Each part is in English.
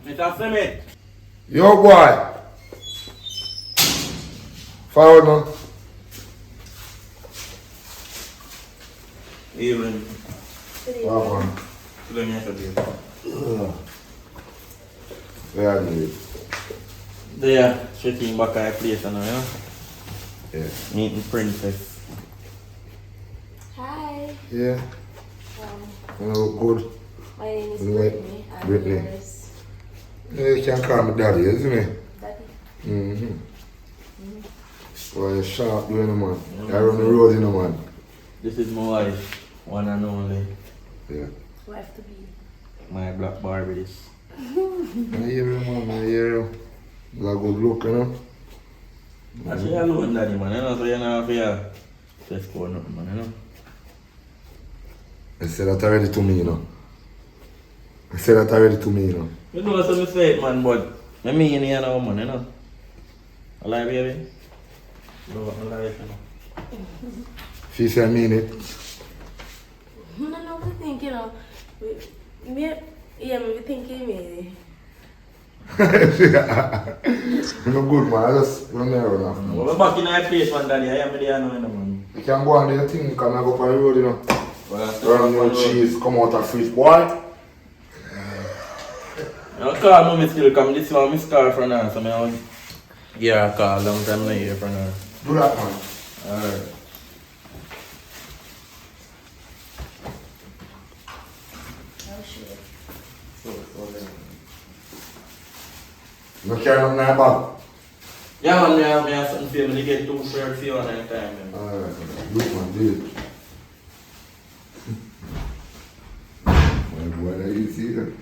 Mr. Smith. Yo, boy. Forward now. Evening. Forward. Today, yesterday. Where are you? They are checking back at a place, you know? Yeah. Meeting Princess. Hi. Yeah. You look good. My name is Right. Brittany. I'm Brittany. yours. Yeah, you can call me daddy, isn't it? Daddy. Mm-hmm. Well, you're sharp doing it, man. You're on the road, you know, man. This is my wife, one and only. Yeah. Wife to be. My black Barbie. This. I hear you, man. I hear you. It's a good look, you know? Actually, I know daddy, man. You know, so you're not here. Just for nothing, man, you know? I said that already to me, you know. I said that already to me, you know. You know, so I say it, man, but I mean, you know, man, you know? I like baby. No, I like it, you know? If you say I mean it. No, we think, you know. Me thinking maybe. You know good, man. I just run there enough. Well, we're back in our place, man, daddy. I am there, you know, man. You can go on there, thing, because I go for the road, you know. Well, Run your cheese, come out of fridge, boy. I call me still come this one, I start from her, so I want yeah, I call long time I hear from her. Do that, man. Alright. Oh, shit. You carry nothing in your bag. Yeah, man, I have something for me to get 2 shirts for you on that time. Man. Alright, do it, man, do it. My boy, that you see that?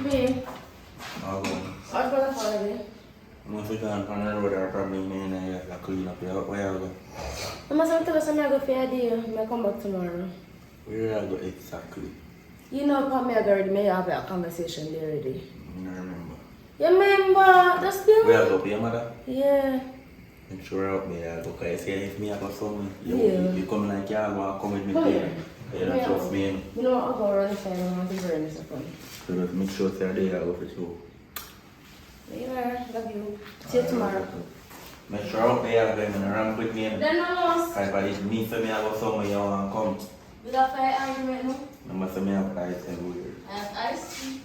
Babe, I'll go. what's going on for today? I'm going to sit down on the road or probably in a clean up here. Where I go? I must tell us I'm going to go for a day. I come back tomorrow. Where I go exactly? You know, Pam, I already may have a conversation there already. I don't remember. You remember? That's still. Where I go, your mother? Yeah. I'm sure out there I go. Because you say if me I go somewhere, Yeah. you come like you want to come with me Come here. here. You don't trust me. You know what? I'll go around the side and I'll be very disappointed. So just make sure that day I go for you. Yeah, love you. See you tomorrow. Make sure out there I'm going to run with me. Then no, If I did me for me I go somewhere you want to come. we got fight argument, no? I must have me have ice everywhere. I have ice.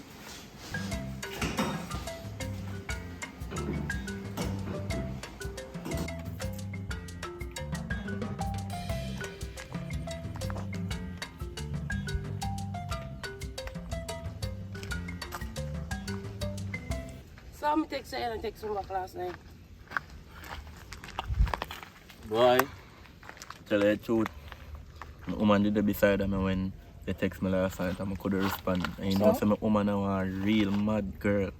So I'm gonna text you and text you back last night. Boy, tell you the truth. My woman did beside me when they text me last night and I couldn't respond. And you know, so my woman now a real mad girl.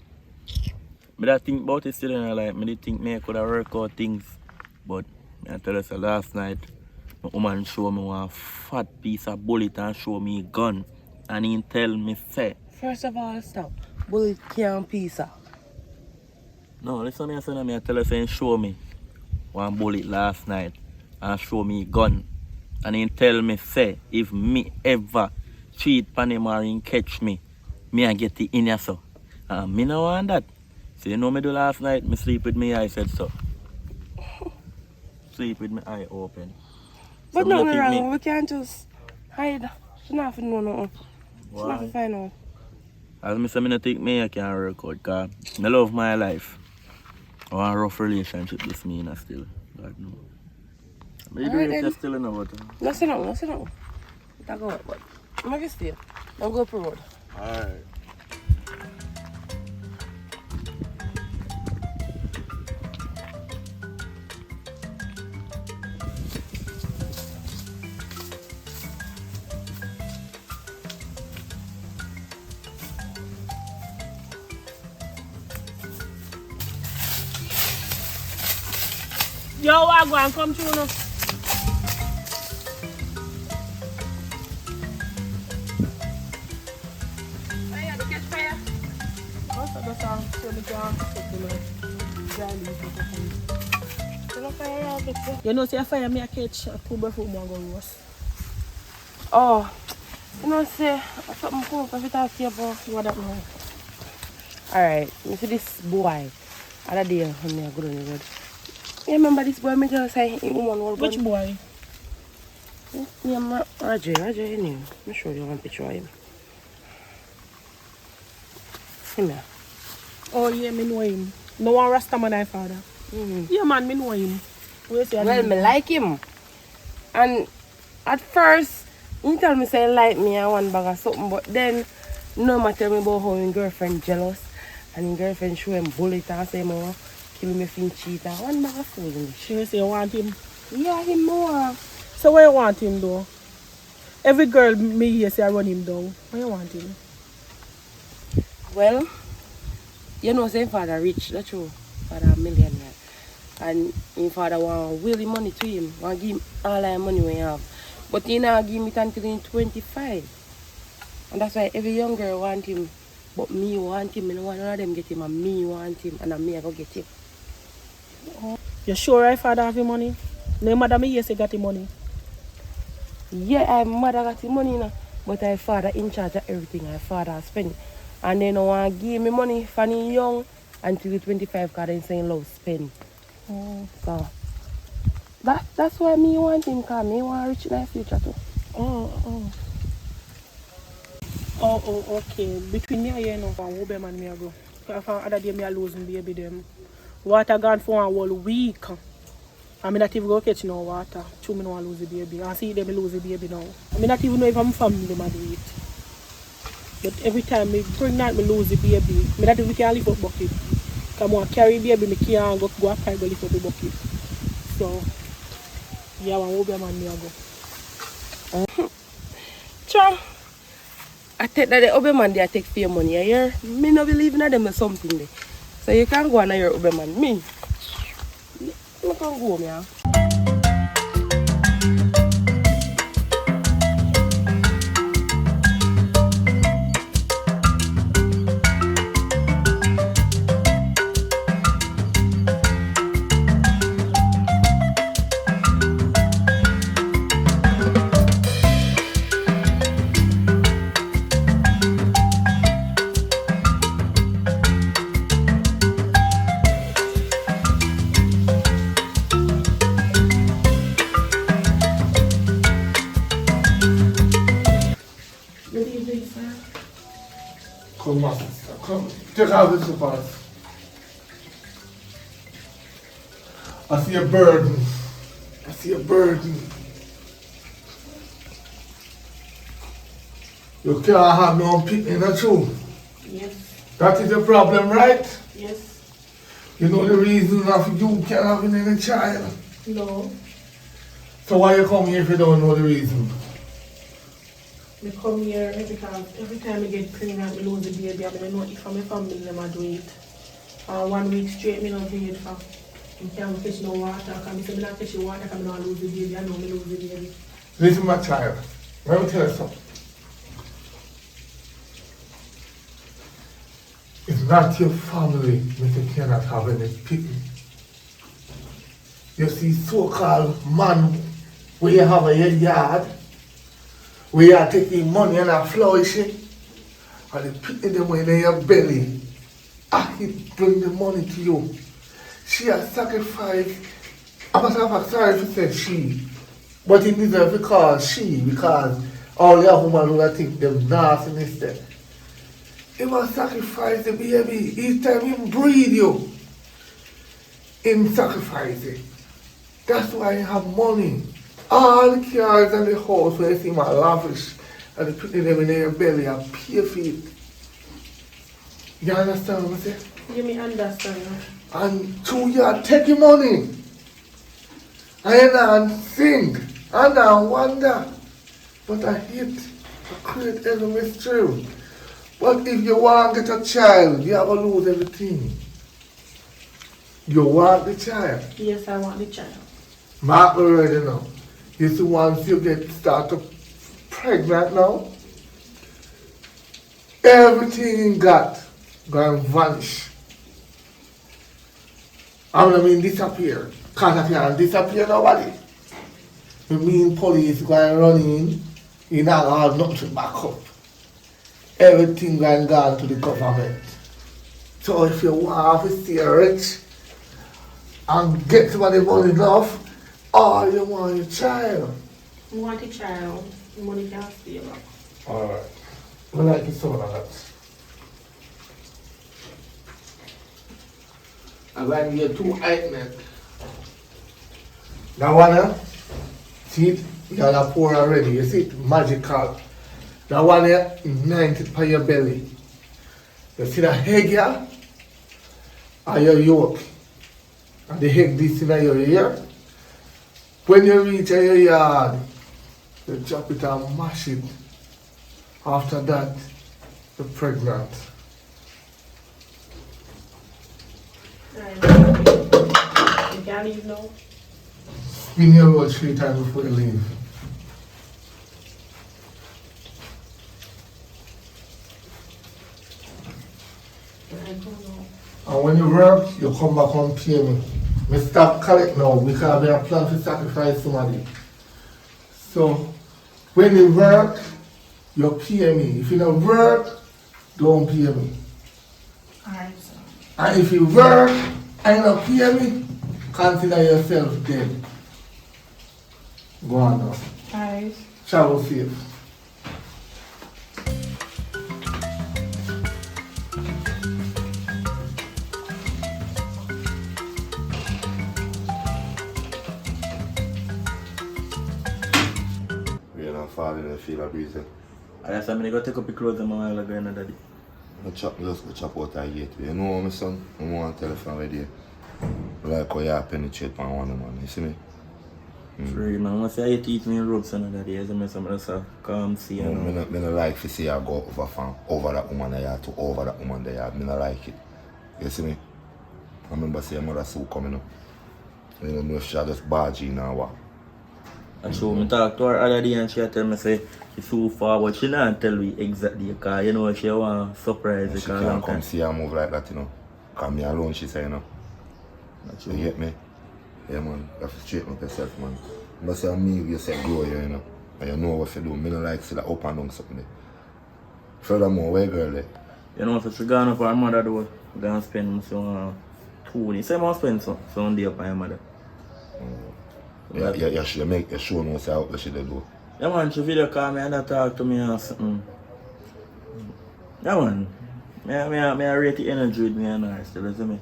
But I think about it still and I like, I did think me could have worked out things. But I tell you so last night, my woman show me one fat piece of bullet and show me a gun. And he tell me say. First of all, stop. Bullet can't piece up. No, listen here, son. I tell you say show me one bullet last night and show me a gun. And he tell me say if me ever cheat on him or he catch me, me I get the in here so. And me no want that. So you know me do last night, me sleep with me eye said so. Sleep with my eye open. But me nothing think wrong. me- We can't just hide. She not have to know nothing. She not have to Why? find out. As me say, me no think me I can work out because I love my life. I want a rough relationship with me and still. God no. But you do Alright it then. still in about it. No, sit down. No, sit down. We That go, but I'm going to stay. I'll go up the road. Alright. Yo, I go and come through now. Fire, to catch fire. What's the song? So we can take the dry leaf with the food. You know, fire, I'll get you. You know, say fire me a catch a two before we go roast. Oh, you know, say, something cool if you talk to you about. What that now? Alright, you see this boy. Other day, when I go down the road. You remember this boy, me just say, he woman will Which boy? Yeah, Roger, his name. I'm sure you want a picture of him. Him here. Oh, yeah, me know him. No one Rasta man, I father. Yeah, man, me know him. Where say Well, me like him. And at first, he tell me say he like me and one bag of something, but then no matter tell me about how his girlfriend jealous and his girlfriend show him bullet and say more kill me if he cheat and one bag of food in She will say you want him. Yeah, him more. So where you want him though? Every girl me here say I run him down. Where you want him? Well, you know say his father rich, that's true. Father a millionaire. And his father want will the money to him, want give him all the money we have. But he now give me it until he's 25. And that's why every young girl want him. But me want him, I don't want none of them get him, and me want him, and me I go get him. You sure I father have him money? No mother me here say got him money. Yeah, my mother got him money now, but my father in charge of everything. My father spend. And they don't want to give me money for me young until he's 25 because they saying love spend. So that's why me want him, because me want rich in the future too. Oh, okay. Between me and you know, one woman man me I go. Because other day me I losing baby them. Water gone for one whole week. I mean not even go catch no water. True me no want lose the baby. I see them lose the baby now. I mean not even know if I'm family man do it. But every time me pregnant me lose the baby. Me not even can lift up bucket. Because I carry baby me can't go up and go lift up the bucket. So yeah, one woman man me I go. Sure. I take that the other man they take for your money, you hear? Me no believe in them or something there. So you can't go on your other man. Me can't go, me. Come, my sister, come. Take out the slippers. I see a burden. I see a burden. You can't have no picnic, not true? Yes, That is the problem, right? yes, You know the reason of you can't have any child. no. So why you come here if you don't know the reason? I come here because every time I get pregnant, I lose the baby. I don't know if my family I do it. 1 week straight, I don't do it for. I can't catch no water. Because I say I don't catch the water because I don't lose the baby. I know I lose the baby. Listen, my child. Let me tell you something. It's not your family that you cannot have any pity. You see, so-called man, where you have a yard, where you are taking money and are flourishing, and they pity them in your belly. He bring the money to you. She has sacrificed. I'm not sorry if you said she, but it deserves because all the women who think them nastiness there. He must sacrifice the baby. Each time he breed you, him sacrifice it. That's why he have money. All the cars in the house where you see my lavish and they putting them in your belly and pay for it. You understand what I'm saying? You me understand. And 2 years take your money. I don't think, I don't wonder. But I hate to create enemies too. But if you want to get a child, you have to lose everything. You want the child. Yes, I want the child. Mark already know. You see, once you get started pregnant now, everything you got going to vanish. I mean disappear. Because I can't disappear nobody. I mean police going to run in, you not have nothing back up. Everything going gone to the government. So if you want to stay rich and get some of the money enough, all you want is a child. I want a child. Money can't stay back. Alright. I like the sound of that. I'm going to get 2 items. That one, see it? You got a pour already. You see it? Magical. That one here, 90 for your belly. You see the egg here? Or your yolk. And the egg this in your ear. When you reach your yard, you chop it and mash it. After that, you're pregnant. You can't leave now. Spin your road 3 times before you leave. I don't know. And when you work, you come back and pay me. Me stop collect now because we have plan to sacrifice somebody. So, when you work, you pay me. If you don't work, don't pay me. Alright, sir. And if you work and you don't pay me, consider yourself dead. Go on now. Alright. Travel safe. We're not falling in the field of breathing. I just I'm gonna go take up the clothes and my while ago and daddy. Just go chop out that gate. You know my son? I want to telephone with you. Like how you penetrate my one man, you see me? Free man, once I eat me ropes and daddy, as I some of the come see I and don't like to see you go over that woman there to over that woman there. I don't like it. You see me? I remember seeing mother Sue coming up. You don't know if she just barge in or what. And so I talk to her other day and she tell me say she's so far but she not tell me exactly because you know she want surprise She because can't long come time. see her move like that, you know. Cause me alone, she say, you know. That's You true. get me? Yeah, man. You have to straighten up yourself, man. But say me, you say grow here, you know. And you know what to do. Me don't like see that up and down something there. Furthermore, where girl there? You know so she gone up her mother door, gonna spend some 2 days. Say I spend some day up on her mother. You should make you show no say what she do. Yeah man, she video call me and that talk to me and something. Yeah man, me rate the energy with me and her still, you see me?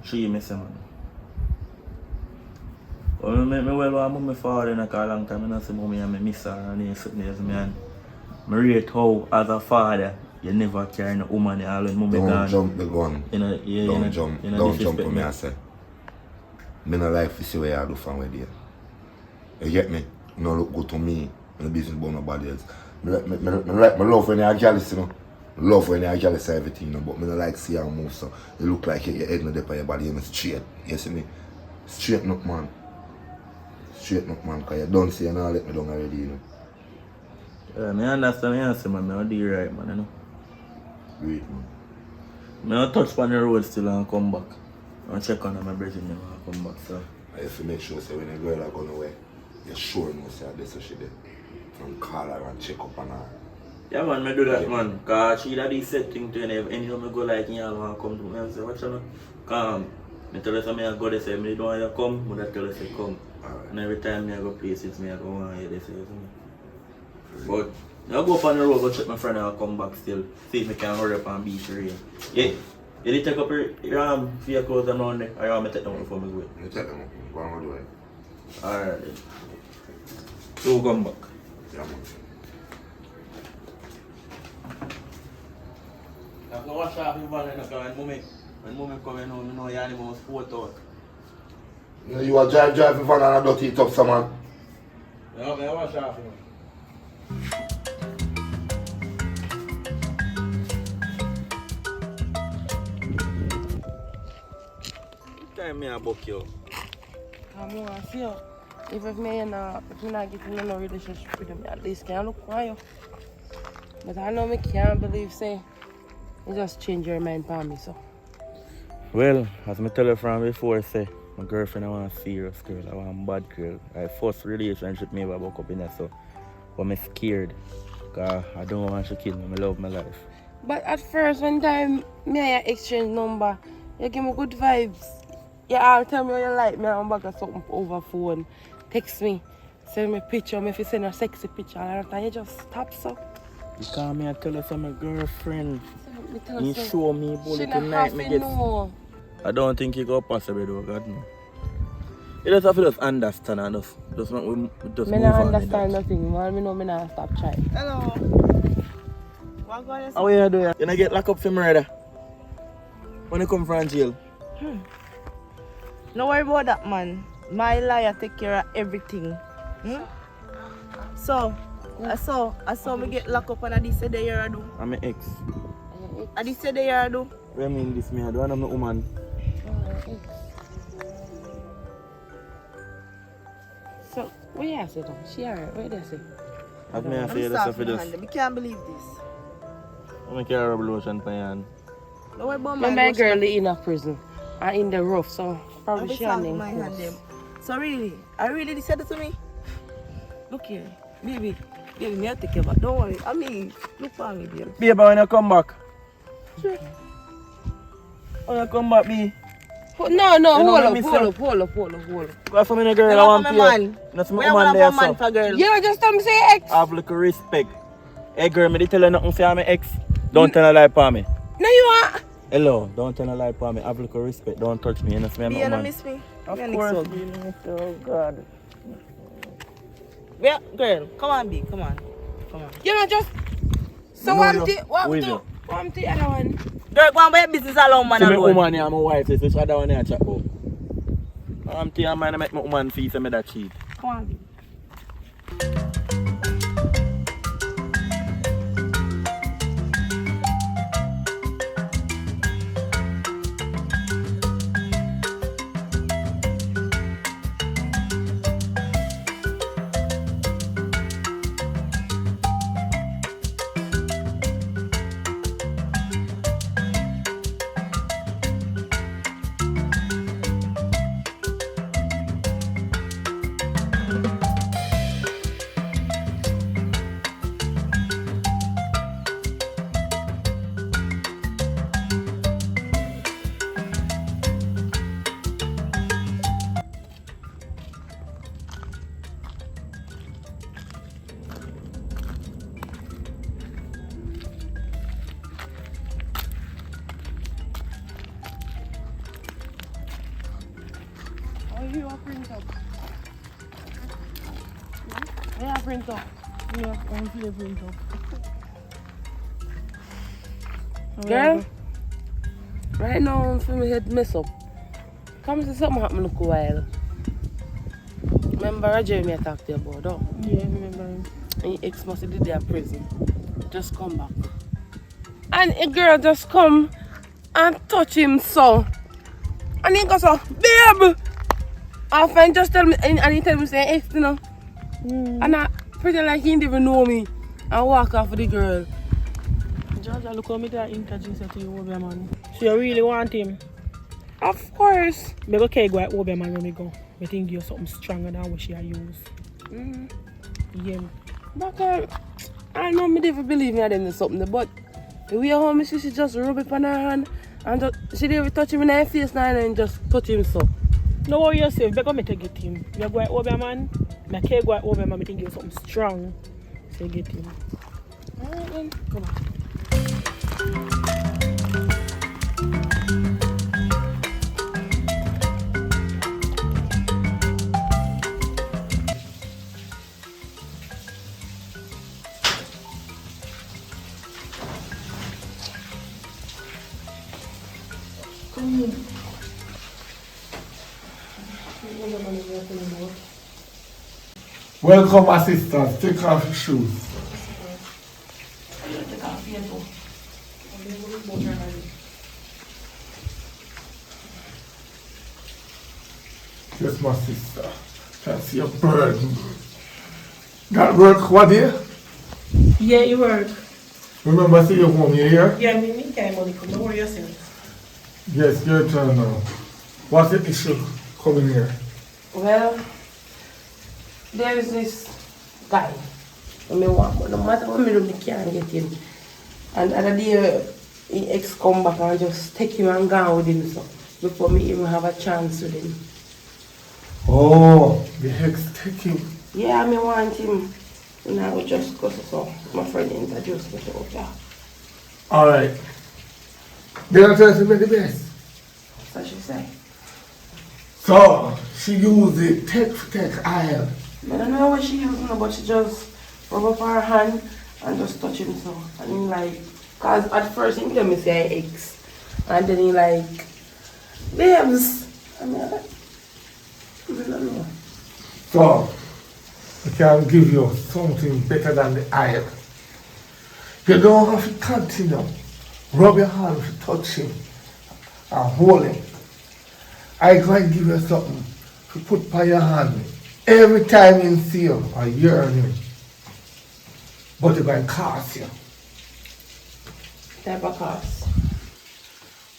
She me say man. Well, me well want move me forward in a long time, I don't see mommy and me miss her and they sit there, me and me rate how as a father, you never carry no woman there when mommy Don't gone. jump the gun. Don't jump disrespect on me, I say. Me no like to see what you do from where there. You get me? You no look good to me. No business about nobody else. Me love when you're jealous, you know. Love when you're jealous of everything, you know. But me no like see how move so. You look like your head not up on your body, you straight. You see me? Straighten up, man. Straighten up, man. Because you don't see you now let me down already, you know. Yeah, I understand, I say man, I do you right man, you know. Great, man. I touch on the road still and come back. I check on my brother and I come back, so. I have to make sure say when a girl are going away, you're sure no say this what she did. From call her and check up on her. Yeah man, I do that man. Cause she that is set thing to and anytime I go like you want to come to me and say, what you know? Come. I tell her something I go they say, I don't want you to come, but I tell her say come. Alright. And every time I go places, I go want you they say, but I go up on the road, go check my friend and I'll come back still. See if I can hurry up and beat the rain. Yeah. You did take up your for your clothes and on there, or you want me to take them before I go? You tell them, go on do it. Alright. So come back. Yeah, man. I have to wash off your van when mommy coming home, you know your animals sport out. You a drive your van and a dirty it up, some man. You know, I wash off you. Time me a book you. I'm going to see you. If me not getting in a relationship with him, at least can look for you. But I know me can't believe, say, you just change your mind for me, so. Well, as I tell you from before, say, my girlfriend I want a serious girl, I want a bad girl. I first relationship me ever broke up in there, so but I'm scared. Cause I don't want to kill me, I love my life. But at first, when time me and you exchange number, you give me good vibes. You all tell me what you like, me and back or something over phone. Text me, send me a picture, me if you send a sexy picture, and you just stop so. You call me and tell us I'm a girlfriend. Me tell You her, show me bullet she not tonight, have me to get. know. I don't think you go possible though, God no. You just have to just understand and just not just Me move not on with understand that. nothing, man. Me know me not stop trying. Hello. What going on? How you do you? You not get locked up for murder? When you come from jail? No worry about that, man. My lawyer take care of everything. So, I saw me get locked up and I did say the year I do. I'm an ex. I did say the year I do. What I mean this me, I don't know my woman. So, what you say though? She alright, what you say? As me I I'm say this sorry stuff for for my just hand. I can't believe this. I make a revolution for you. No worry about my My lotion. girl in a prison. And in the rough, so I'm probably she sorry and for my them hand. close. Them. So really, I really said it to me. Look here, baby. Baby, me I take care of. Don't worry. I mean, look for me, baby. Babe, when you come back. Sure. When you come back, B. No, You know hold what up, me hold say? up, hold up, hold up, hold up. Because I'm a girl, You I want want to my man? That's my We don't woman want there, a man so. for girl. You just tell me say ex. Have little respect. Hey girl, me tell you nothing for my ex. Don't tell a lie for me. No, you want. Hello, don't tell a lie for me. Have little respect. Don't touch me. You know, me, I'm Be a you woman. miss me. Of Me and course. Nick Me, oh God. Yeah, girl, come on, B, come on. You know just. So know what you. I'm to, what Who I'm is to, you? what I'm to the other one. Girl, go on by your business alone, man. See me alone. woman here, my wife. This is other one here chat about. I'm telling you, man, I make my woman feel so me that cheat. Come on, B. Oh, you are print up. Yeah, print up. Yeah, I'm feeling up. Girl, right now I'm feeling my head mess up. Come see something happen look a while. Remember Jeremy I talked to you about, though? Yeah, I remember him. And your ex must have did their prison. Just come back. And a girl just come and touch him so. And he goes so, babe! Our friend just tell me, and he tell me say ex, you know. And I pretend like he didn't even know me. And walk off with the girl. Georgia, look how me that introduce you to you, Obeah man. So you really want him? Of course. Me go carry go at Obeah man when me go. Me think you something stronger than what she a use. Yeah. But I know me never believe me I didn't do something, but the way how me see she just rub it on her hand and just, she didn't even touch him in her face now and just touch him so. No worry yourself, because me to get him. Me go at Obeah man, me carry go at Obeah man, me think you something strong. So get him. Alright then, come on. Welcome, assistants. Take off your shoes. Yes, my sister. That's your burden. That work what day? Yeah, you work. Remember, I see you home, you here? Yeah, me carry money come. Don't worry yourself. Yes, your turn now. What's the issue coming here? Well, there is this guy. I mean, what, no matter what me do, me can't get him. And other day, he ex come back and just take him and go with him so before me even have a chance with him. Oh, the hex take him. Yeah, I want him. And I would just go so my friend introduced me to her. Alright. They are telling me the best. So she said. So, she used the tech iron. I don't know what she used, but she just rub up her hand and just touch him so. And he like, cause at first he tell me say I ex. And then he like, babes. I mean, I don't know. So, I can give you something better than the iron. You don't have to continue. Rub your hand to touch him and hold him. I going to give you something to put by your hand every time you see him or hear him. But it's going to cost you Type of cost.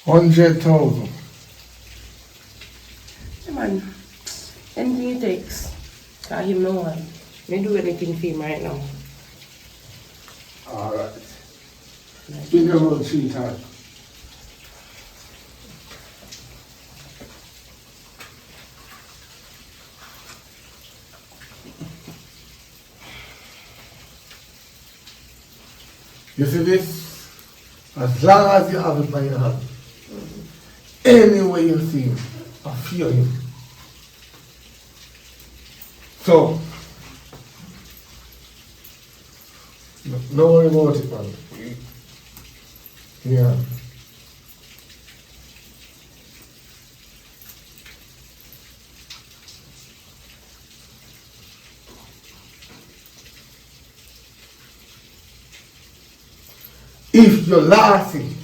100,000. Yeah, man, anything it takes. Cause him no one. Me do anything for him right now. Alright. Big old sweetheart. You see this? As long as you have it by your hand, anywhere you see him, I feel him. So, no worry about it, man. Yeah. If you're laughing,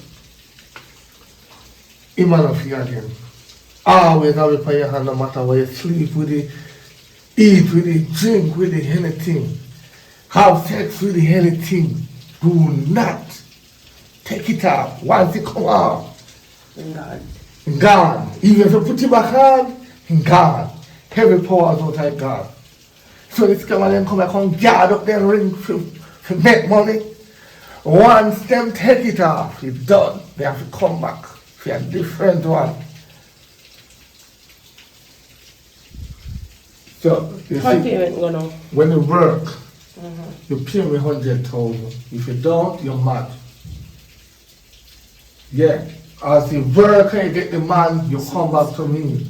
it might not feel again. Always have it by your hand no matter where you sleep with it, eat with it, drink with it, anything. Have sex with it, anything. Do not take it out. Once it come out, God. gone. Even if you put it back on, gone. Heavy powers outside God. So this camera then come back and guard up them ring to make money. Once them take it off, it's done. They have to come back for a different one. So, you How see, payment go now? when you work, you pay me 100,000. If you don't, you're mad. Yeah. As you work and you get the man, you come back to me.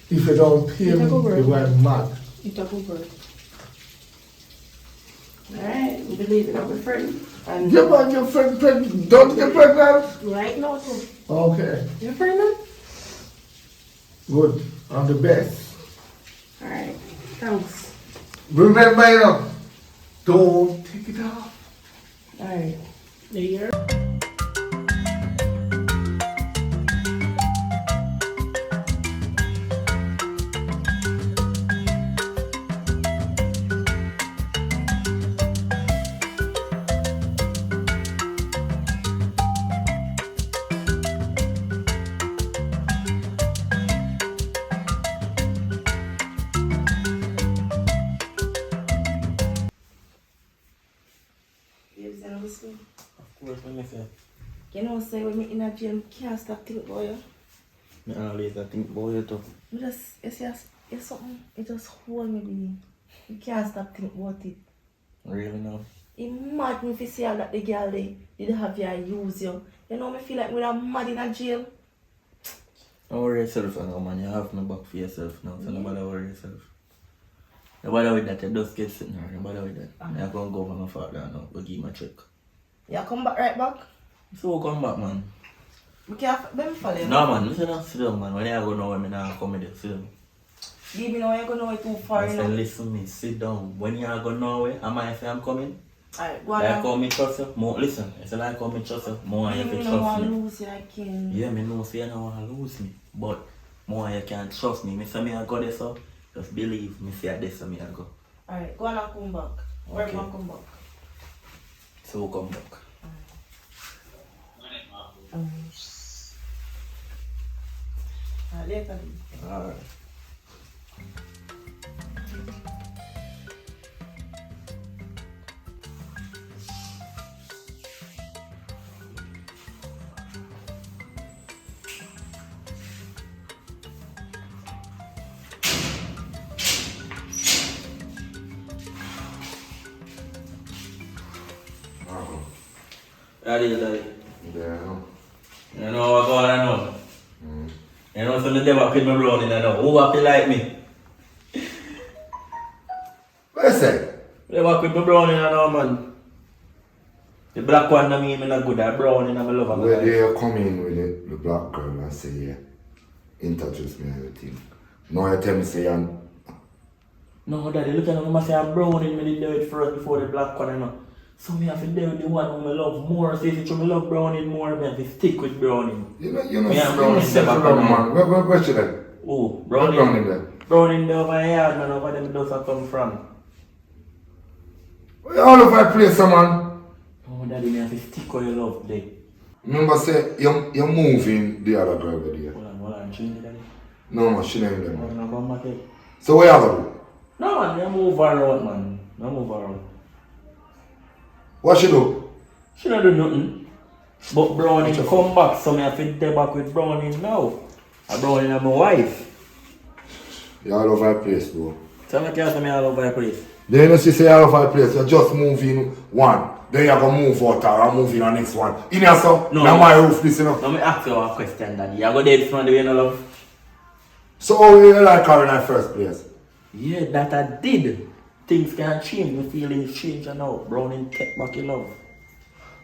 If you don't pay me, you are mad. It's a good word. Alright, we believe in our friend. And Yeah, man, your friend, don't get pregnant. Right now, too. Okay, you're pregnant? good. I'm the best. Alright, thanks. Remember, you know, don't take it off. Alright. The year. Of course, when you say, You know, say when me in a jail, can't stop thinking about you. me always I think about you too. Me just, it's something, it just hold me there. You can't stop thinking about it. Really now. It mad me if you see how that the girl they did have you and use you. You know me feel like we're mad in a jail. Don't worry yourself now, man. You have my back for yourself now, so nobody worry yourself. No bother with that, you just get sitting there, no bother with that. I'm going to go over my father now, go give him a check. You come back right back? So come back, man. I can't, let me follow you. No man, listen up, sit down man. When you go now, when I come with you, sit down. Leave me now, you're going to know too far, I you say, know. listen me, sit down. When you go now, am I say I'm coming? Alright, go Like on. how me trust you? More, listen, it's like how me trust you. More you Leave can me now, trust I me. lose you, I can. Yeah, me know say you don't want to lose me. But more you can trust me. Me say me I go there so. Just believe me say this so me I go. Alright, go on and come back. Where Okay. can come back? So we'll come back. Later. Alright. Daddy. Yeah. You know what's going on? You know, so the devil put me brown in there now. Who happy like me? Listen. The devil put me brown in there now, man. The black one I mean not good, that brown in my love of my Where life. they come in with the black girl and say, yeah, introduce me and everything. Now you tell me, say, and No, daddy, look at me, I say I'm brown in me, they do it first before the black one, you know. So me have to do with the one who I love more. So if you me love browning more, me have to stick with browning. you know, Me and browning settle never down, come man. Where should I? Oh, Where browning. browning there? Browning there over here, man, over them does I come from. Where all over the place, man? Oh, daddy, me have to stick with your love today. Remember, say, you're moving the other girl with you. Hold on, change it, daddy. No, man, she ain't there, I'm man. gonna come back here. So where you going to do? No, man, you move around, man. You move around. What she do? She don't do nothing. But browning come back, so me have to stay back with browning now. A browning and my wife. You're all over the place, bro. So I can't say me all over the place. Then you say all over the place, you just move in one. Then you go move out or move in the next one. In here, so? No. Now my roof, this, you know. Now me ask you a question, daddy. You go there this one the way you love? So how you like her in the first place? Yeah, that I did. Things can change. My feelings change now. Browning take back your love.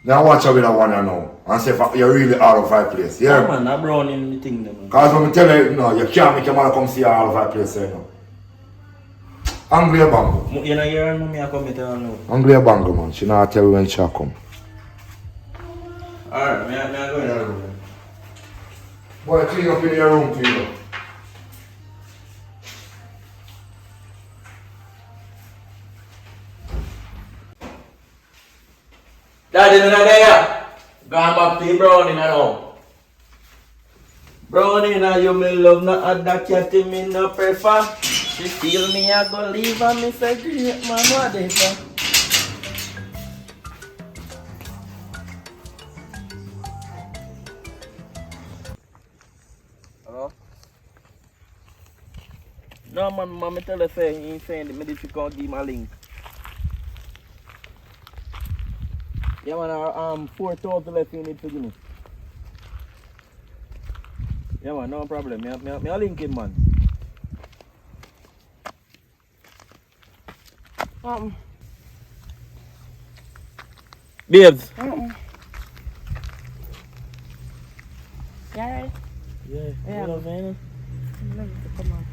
Now watch out with that one you know. And say if you're really out of the place. Yeah, Yeah? man, I browning the thing, man. Because when I tell you, no, you can't make your man come see you all over the place, you know. Angry bango. You know, you hear me, I come here tell you now. Angry bango, man. She not tell you when she come. Alright, me I go in the room. Boy, clean up in your room, clean up. Daddy, you're not there. Gone back to the browning now. Browning, you me love not add that cat in me no prefer. She feel me, I go leave her, me say great man, what they say. Hello? No man, mommy tell her say he ain't saying the military can't give him a link. Yeah man, 4,000 left you need to give me. Yeah man, no problem. Me a link him man. Babes. Yeah, right. Yeah, Yeah. you know what I'm saying? Come on.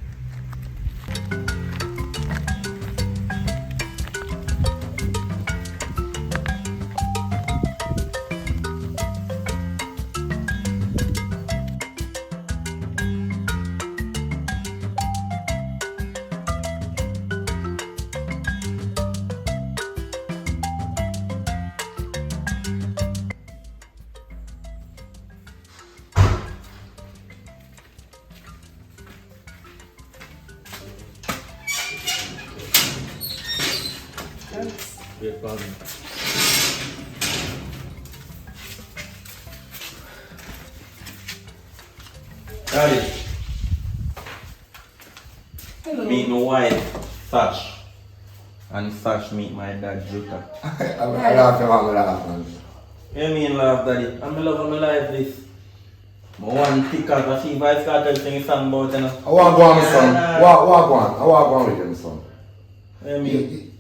Great problem. Daddy. Meet my wife, Sash. And Sash meet my dad, Jutta. I laugh your man, man. You mean laugh, daddy? I'm love my life this. I want thick as I see if I start to sing a song about it. I want to go on, my son. Walk on. I want to go on with him, son. You mean?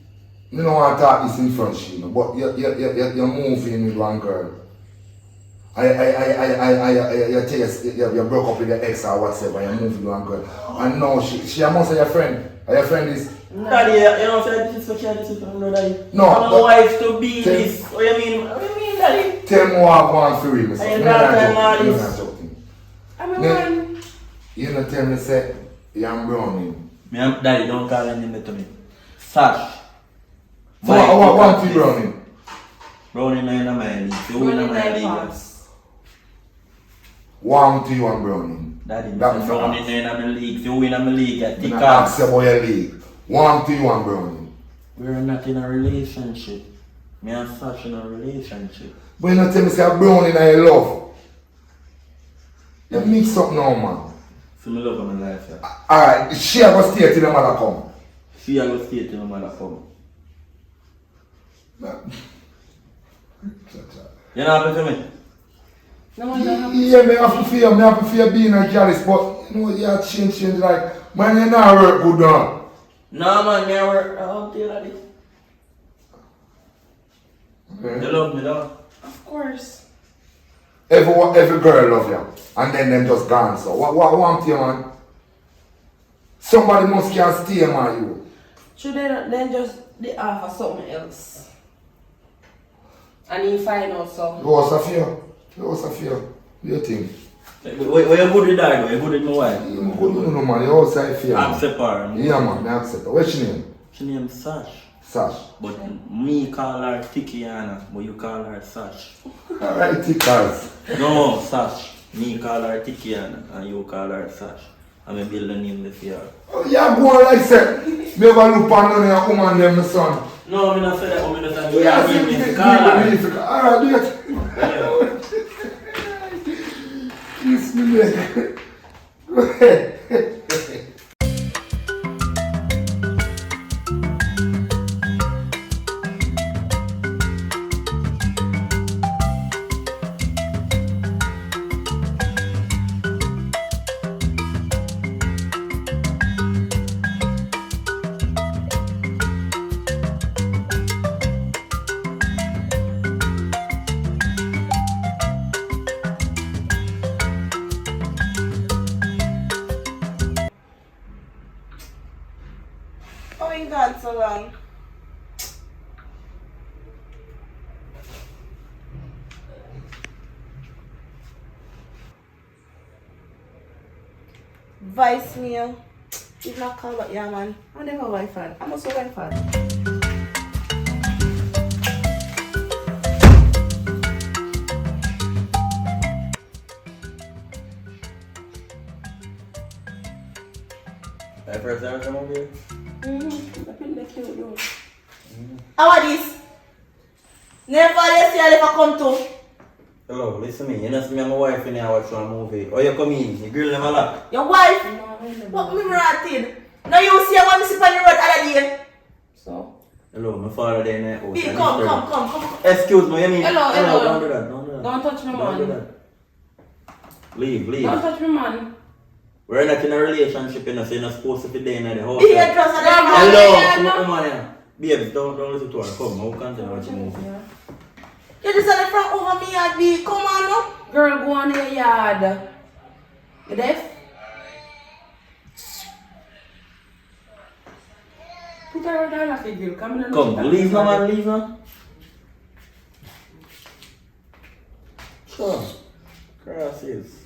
You don't want to talk this in front of you, know, but you're moving with one girl. you broke up with your ex or whatever, you moved to one girl. And now she must say your friend. And your friend is. Daddy, you know, say this is what this is from Daddy. No, I'm but- a wife to be this. What you mean? What you mean, Daddy? Tell me what I want for real, Mr. And your daughter and all this. I'm a Then- man. You know, tell me, say, you're browning. Daddy, don't call anything to me. Sash. So I want to be browning. Browning in my league. You win in my league. Warm to you and browning. Daddy, That Mr. Browning in my league. You win in my league. You I'm take not off. asking about your league. Warm to you and browning. We're not in a relationship. Me and Sash in a relationship. But you know, tell me, say, browning and you love. You mix up now, man. So me love my life, yeah. Alright, she have to stay till the mother come. She a go stay till my mother come. You know what happened to me? No one don't have Yeah, me have to fear being a jealous, but you know, you have to change like, man, you not work good now. No man, me a work out here like this. Okay. You love me though? Of course. Every girl love you, and then them just gone. So what want you, man? Somebody must can stay, man. You. Should then just they offer something else. And he find out so. You was a fear. What do you think? Where you good with that though? You good with my wife? You good, no, man. You outside fear. Man. Accept her. Yeah, man. I accept her. What's your name? She named Sash. Sash. But me call her Tikiana, but you call her Sash. Alright, tickers. No, Sash. Me call her Tikiana and you call her Sash. I'm a build a name this year. Oh, yeah, go on like that. Me ever look on none of your woman, them, my son. No, I'm not say that. I'm not say Yeah, that. You call her. Alright, do it. Kiss me, man. Go ahead. Oh, you gone so long. Vice meal. It's not called but yeah, man. I never wife had. I'm also wife had. My first ever come over here? How are this? Never they see if I come to. Hello, listen to me. You know, see me and my wife in here watch one movie. Oh, you come in. You grill them a lot. Your wife? What me rotted? Now you see I want to see on the road other day. So Hello, my father there in the house. Big, and come, his come, friend. come, come. Excuse me, you mean? Hello. Don't do that. Don't do that. Don't touch me, Don't do man. that. Leave. Don't touch me, man. We're not in a relationship, you know, so you're not supposed to be there in the house. The hairdresser there. Hello, Yeah, come no. on, come on here. Babes, don't listen to her. Come, I'll continue watching movie. You just had it from over me and be. Come on now. Girl, go on in your yard. You deaf? Put her down off the grill. Come in. Come, leave now, man, leave now. Sure. Gracias.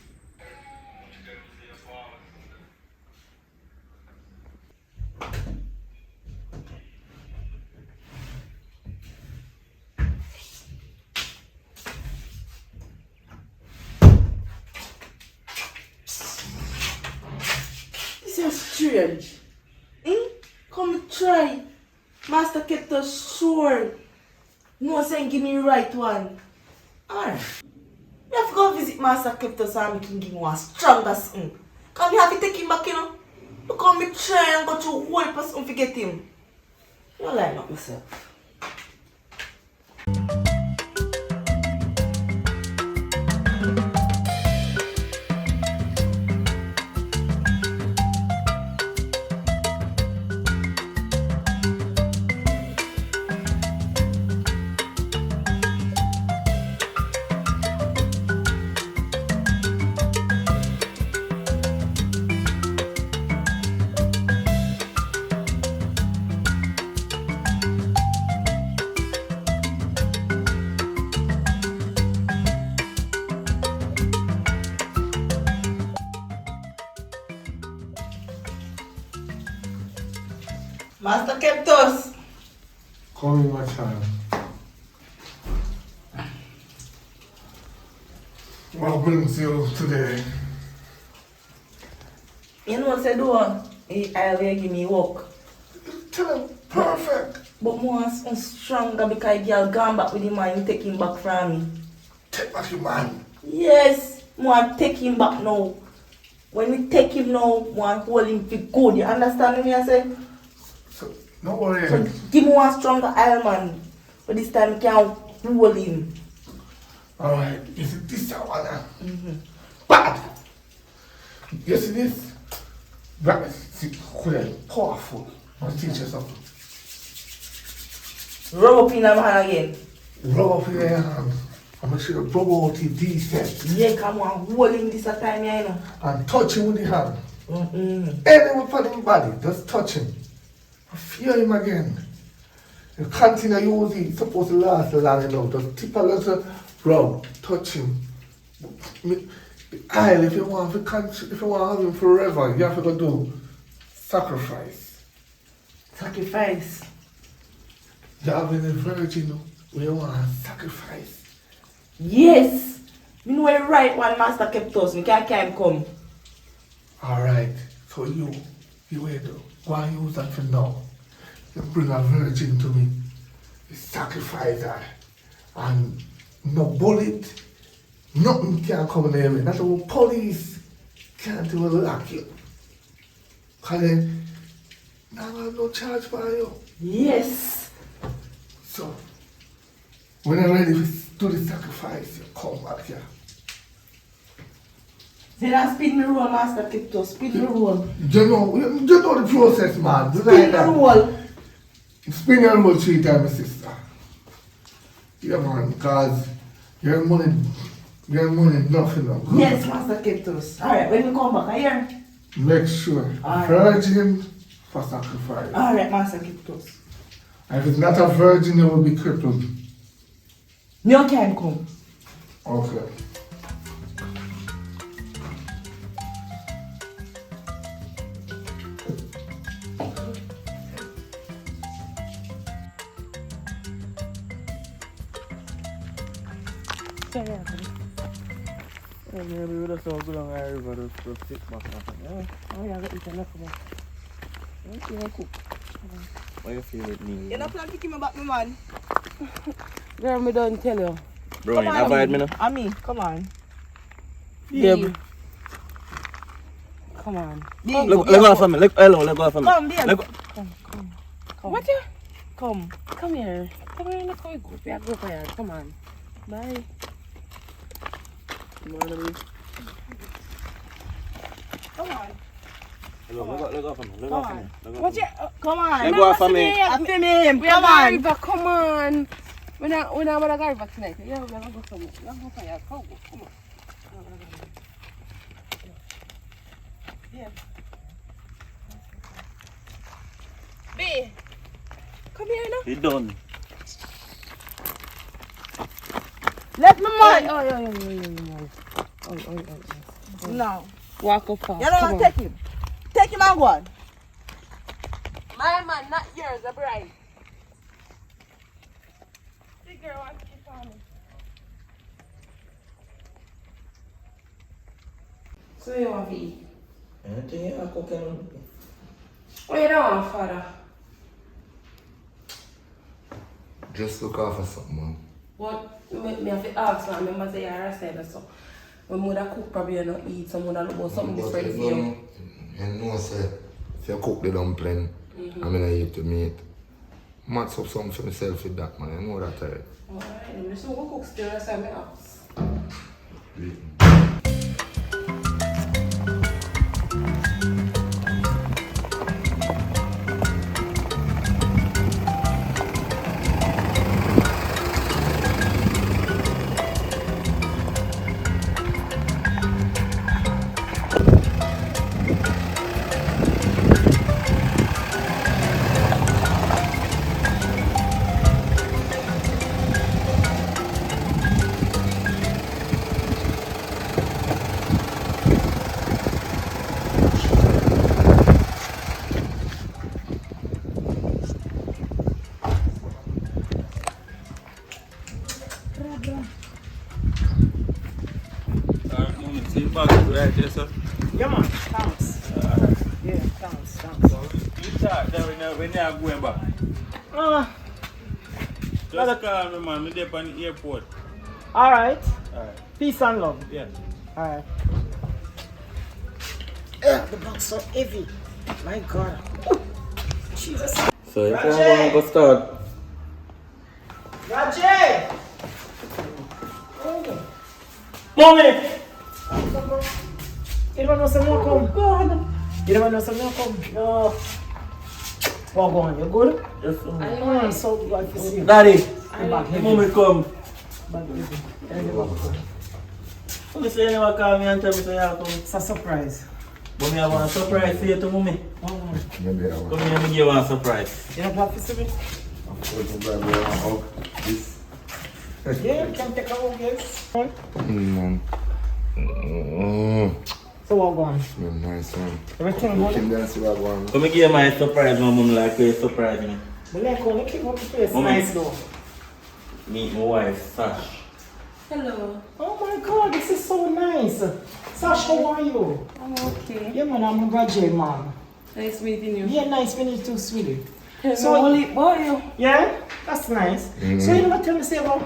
This is strange. Come try. Master kept us sure. No saying give me the right one. Alright. We have to go visit Master Kleptos and we can give him one strongest. Because we have to take him back, you know. Look how me try and go through whole person to get him. You don't like not myself. Master kept us. Come in, my child. What brings you today? You know what I do? I'll give me work. Tell him, perfect. But more stronger because girl gone back with him and take him back from me. Take back your man. Yes, more take him back now. When we take him now, more hold him for good. You understand me? I say? So, no worry. So give me one stronger Iron Man. But this time we can't hold him. Alright, you see this one now? Bad! You see this? Right, see, powerful. I'll teach you something. Rub up in her hand again. Rub up in your hand. I'm make sure you rub out it decent. Yeah, come on, hold him this time, you know. And touch him with the hand. Anywhere for him body, just touch him. Feel him again. You continue using it, it's supposed to last long enough. Just tip a little rub, touch him. Isle, if you want to have him forever, you have to go do sacrifice. Sacrifice. You have a virgin, we want to sacrifice. Yes. You know the right one master kept us. We can't come. Alright, so you wait though. Go and use that for now. You bring a virgin to me. You sacrifice her. And no bullet, nothing can come near me. That's what police can't even lock you. Cause then, now I have no charge by you. Yes. So, when I'm ready to do the sacrifice, you come back here. Then I spin me roll, master kept us. Spin me roll. You know the process, man. Just Spin like me that. roll. Spin your roll 3 times, sister. Yeah, man, because your money nothing now. Yes, master kept us. Alright, when we come back, I hear. Make sure. Alright. Virgin for sacrifice. Alright, master kept us. And if it's not a virgin, you will be crippled. You can come. Okay. Yeah, maybe we just have to go down the river to sit back and yeah. Oh, yeah, I got eat enough of that. Okay, I cook. How you feel it, Neil? You not plan to give me back my man? Girl, me don't tell you. Bro, you avoid me now? I mean, come on. Yeah, Babe. Come on. Let go for me. Let go for me. Come, dear. Come. What you? Come here. Come here, look how you go. Yeah, go for here. Come on. Bye. Come on. Let go for me. Let go for me. What you? Come on. Let go for me. I feel him. We Come are on. river, come on. We're not going to go river tonight. Yeah, we're going to go somewhere. We're going to go for here. Come on. Yeah. B, come here now. He done. Let me man. Oh. No. Walk up fast. You know come what? Take him. Take him and go on. My man, not yours, a bride. The girl wants to keep on me. So you want to eat? Anything you cook and Oh, you don't want, father? Just look out for something, man. What? Me have to ask now. Remember say you're a sailor, so when mother cook, probably you not eat. Some mother look about something But different for you. You know, say, if you cook the dumpling, I'm gonna eat the meat. Match up something for myself with that, man. You know that, right? Alright, I'm just going to cook still. That's why I ask. Alright, yes, sir. Yeah, man. Thanks. Yeah, thanks. You start then when you are going back. Just call me, man. I'm there on the airport. Alright. Alright. Peace and love. Yeah. Alright. The box so heavy. My God. Jesus. So if you Roger! want to go start. Rajay! Mommy! You don't know someone come? God. You don't know someone come? No. What going? You good? Yes, sir. I'm so glad to see you. Daddy, You're back heavy. mommy come. Back heavy. Tell me back. Mommy say you never call me and tell me say you have come. It's a surprise. Mommy, I want a surprise for you to mommy. Maybe I Come want. here, let me give you a surprise. You don't have to see me? Of course, I'm glad we want to hug this. Yeah, you can take a hug, yes. Man. So what going? Man, nice one. Everything You good? can dance with that one. Come and give my surprise, my mom like you surprise me. The neck only keep up the place. Mommy. Nice though. Meet my wife, Sash. Hello. Oh my God, this is so nice. Sash, how are you? I'm okay. Yeah, man, I'm Rajay, man. Nice meeting you. Yeah, nice meeting you too, sweetie. So only boy you. Yeah, that's nice. So you never tell me say about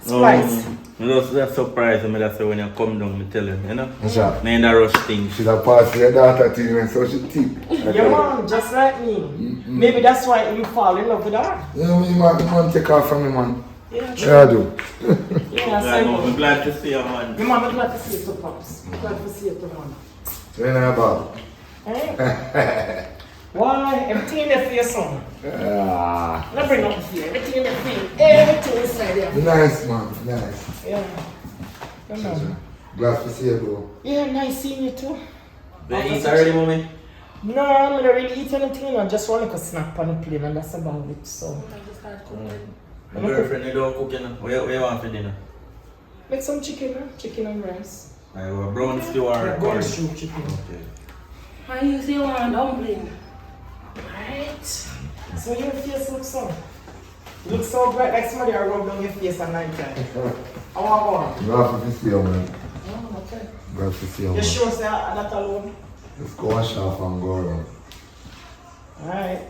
surprise. That's surprise me, that's when you come down, me tell you, you know? What's that? Me in the rush thing. She's a pass your daughter to you and so she tip. Yeah, man, just like me. Maybe that's why you fall in love with her. Yeah, me man take off from me, man. Yeah, Yeah, I do. Yeah, so I'm glad to see you, man. your mom, I'm glad to see you too, Pops. I'm glad to see you too, man. When I about? Eh? Why? Everything in there for your son. Ah, Not bring up here. Everything in there for you. Everything inside there. nice, man. Nice. Yeah. Come on. Glad to see you, bro. Yeah, nice seeing you too. They eat already, mommy? No, I'm not really eat anything. I just want to snack on the plane and that's about it. So, My girlfriend, you don't cook, you know? What you want for dinner? make some chicken, huh? Chicken and rice. I want brown stew or Yeah, curry. brown stew chicken. Okay. How you say one dumpling? Right. So your face looks so. You look so bright like somebody I rubbed on your face at night time. I want one. Glad to see you, man. Oh, okay. Glad to see you, You man. sure say that alone? Let's go wash off and go around. Alright.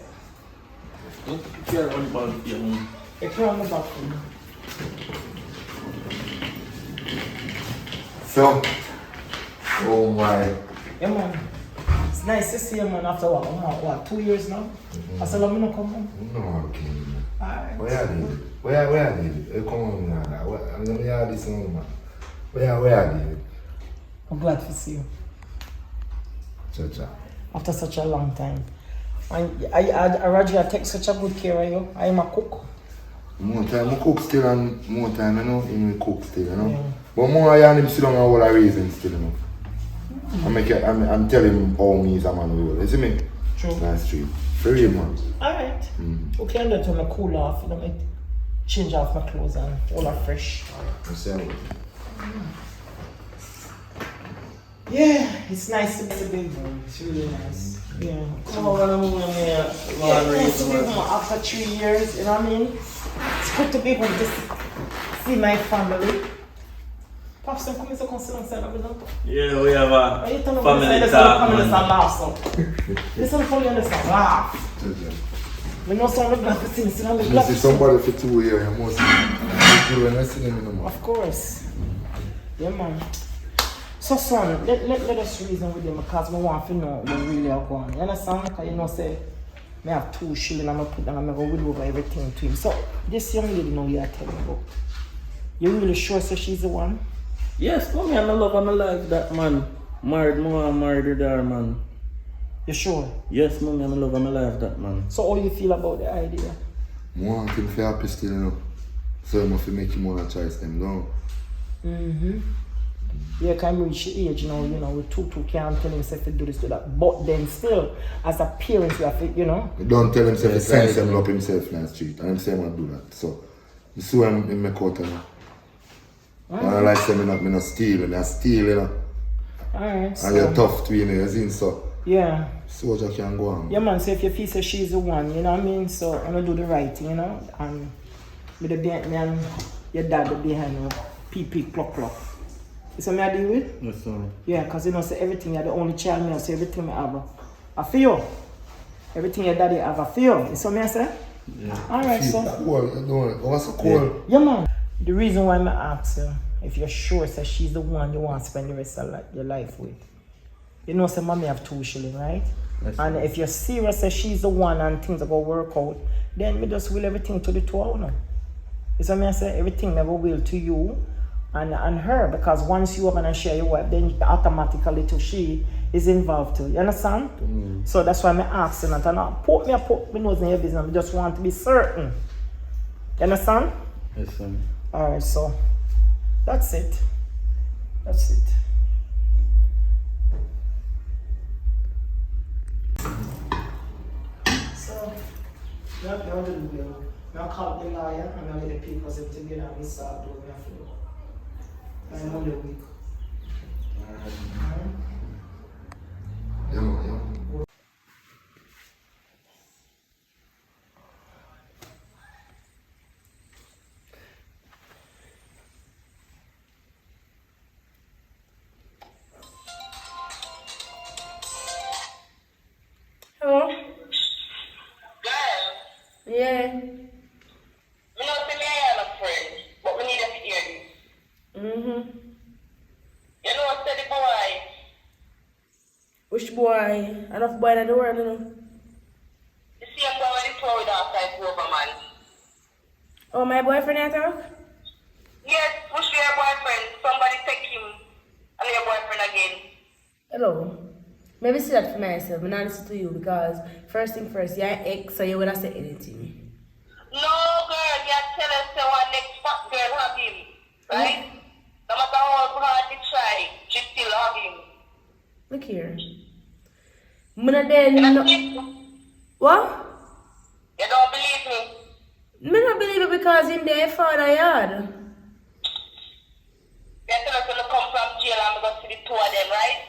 Care on the ball, yeah, mom. You put on the back for me. So, oh my. Yeah, man. It's nice to see you, man, after what 2 years now? I said, let me not come home. No, okay, man. Alright. Where are they? Where are they? Come on, man. I'm gonna hear this one, man. Where are they? I'm glad to see you. Cha-cha. After such a long time. And I take such a good care of you. I am a cook. More time, I cook still and more time, you know, he cook still, you know. Yeah. But more I and him sit down and all the reasons still, you know. I'm telling him how me is a man will. You see me? True. That's true. For real, man. Alright. Okay, and then I cool off, you know, I change off my clothes and all are fresh. You see how? Yeah, it's nice to be a big one. It's really nice. Yeah. Come on, I'm going to Yeah, it's to be home after 3 years, you know what I mean? It's good to be home to see my family. Pops, come here, come sit down, sit down. Yeah, we have a Are you telling me family this talk, family man. laugh, so. Listen to me, listen, laugh. Cha-cha. We know some of the things, you know, we You glad see to somebody for 2 years, you must see when I see them in the mouth. Of course. Yeah, man. So, son, let us reason with them because we want to know what really are going on. You understand? Because you know, say, I have 2 shillings and I put them and I go will over everything to him. So, this young lady now you are telling about. You really sure say she's the one? Yes, mommy, I'm in love, I'm alive, that man. Married, married her, man. You sure? Yes, mommy, I'm in love, I'm alive, that man. So, how you feel about the idea? I want him to be happy still, you know. So I must make him want to choice them down. Mm-hmm. You can reach the age now, you know, with two can't tell himself to do this, do that. But then still, as a parent, you have to, you know. He don't tell himself Yes, to sense right. him up himself in the street. And him say him do that. So, you see when him make out, you know. And I like say me not steal, I steal, you know. Alright. And you're tough to you know, you see, so. Yeah. Soldier can go on. Yeah, man, so if you feel so she's the one, you know what I mean? So I'm gonna do the right thing, you know? And with the behind me and your dad behind me, pee clock. You see me I deal with? Yes, sir. Yeah, because you know, say everything, you're the only child, me, I say everything I have. I feel. Everything your daddy have, I feel. You see me I say? Yeah. Alright, Feel so. that wall, you know, what's the call? Yeah, man. The reason why I ask you, if you're sure that she's the one you want to spend the rest of your life with. You know, say mommy have 2 shillings, right? Yes, And sir. if you're serious that she's the one and things are going to work out, then me just will everything to the 2 of you. You see me I say? Everything never will to you and her, because once you are gonna share your wife, then automatically to she is involved too. You understand? So that's why I'm asking that. And I put me nose in your business. I just want to be certain. You understand? Yes, sir. Alright, so that's it. That's it. So now the will. Now call the lawyer and I'll let the people sit together and we start doing that for you. I'm on the week. Yeah, man, yeah. Hello? Girl, Yeah. me not say me I have a friend, but we need to hear this. Mm-hmm. You know what said the boy? Which boy? Enough boy in the world, you know. The same boy when he throw it outside over man. Oh, my boyfriend I talk? Yes, push your boyfriend. Somebody take him and your boyfriend again. Hello. Maybe see that for myself, but not listen to you because first thing first, you're an ex, so you would have said anything. No girl, you tell us say one next fat girl have him. Right? No matter how hard they try, she still have him. Look here. Muna then You no. don't believe me? What? You don't believe me? Me not believe it because him their father yard. You tell us when you come from jail and we go see the 2 of them, right?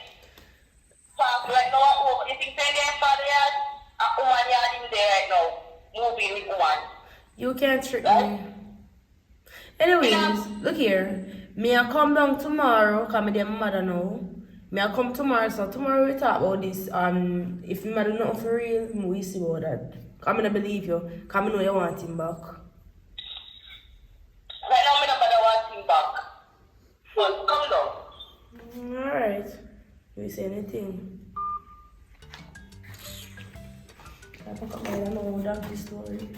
Talk like no one. You think they're their father yard? A woman yard in there right now. Moving with woman. You can't trick Right? me. Anyways, look here. Me I come down tomorrow, cause me their mother now. Me I come tomorrow, so tomorrow we talk about this. If me do nothing for real, we see about that. Cause me not believe you, cause me know you want him back. Right now, me nobody wants him back. But come down. Alright. You say anything? I don't know that story.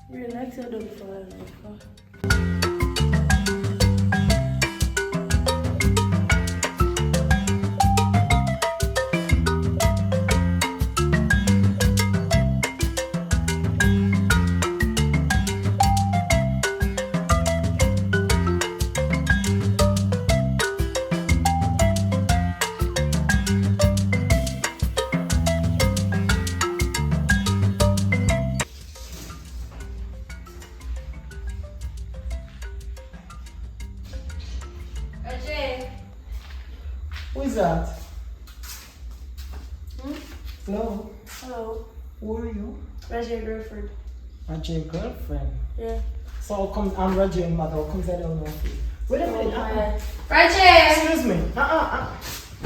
Really like to do it for life. Ajay. Who is that? Hello. Hello. Who are you? Ajay girlfriend. Roger girlfriend. Yeah. So I'm Roger mother. How comes I don't know you? Wait a minute. Ajay. Excuse me.